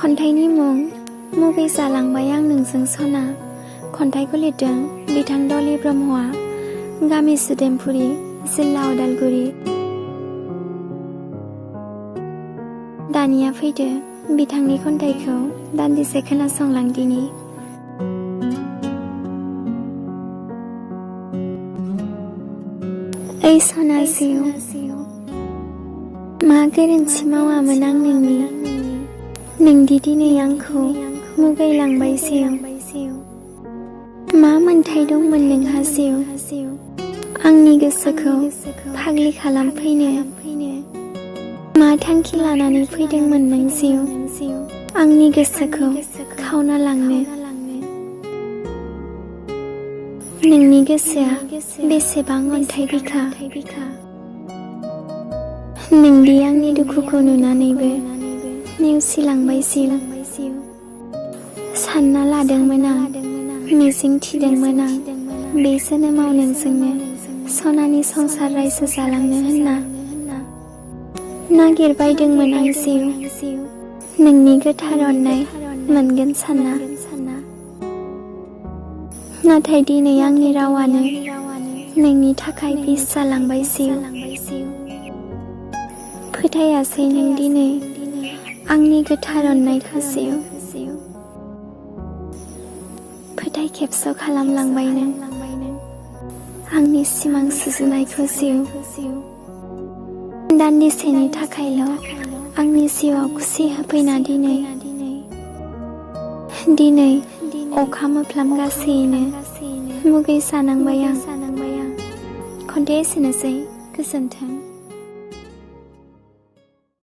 खन्थाइनि मुं मुगै जालांबाय आं नोंजों सना। खन्थाइखौ लिरदों बिथां डलि ब्रह्मआ। गामि सुदेमपुरि, जिल्ला उदालगुरि। दानिया फैदो बिथांनि खन्थाइखौ दान्दिसे खोनासंलांदिनि। ओइ सना जिउ, मा गोरोन्थि मावामोन आं नोंदि दिनै आंखौ मुगैलांबाय जिउ। मा मोन्थाय दंमोन नोंहा जिउ, आंनि गोसोखौ फाग्लि खालामफैनो? मा थांखि लानानै फैदोंमोन नों जिउ, आंनि गोसोखौ खावना लांनो? नोंनि गोसोआ बेसेबां अन्थाइ बिखा, नोंदि आंनि दुखुखौ नुनानैबो नेवसिलांबाय जिउ। सानना लादोंमोन आं, मिजिं थिदोंमोन आं, बे जोनोमाव नोंजोंनो सनानि संसार रायजो जालांनो होनना। नागिरबायदोंमोन आं जिउ, नोंनि गोथार अननाय मोनगोन सानना। नाथाय दिनै आंनि रावानो नोंनि थाखाय बिस जालांबाय जिउ। फोथायासै नों दिनै आंनि गोथार अननायखौ जिउ। फोथाय खेबस' खालामलांबाय नों आंनि सिमां सुजुनायखौ जिउ। दान्दिसेनि थाखायल' आंनि जिउआव खुसि होफैना दिनै अखा मोफ्लाम गासैनो मुगै जानांबाय आं। खन्थाइया एसेनोसै, गोजोन्थों।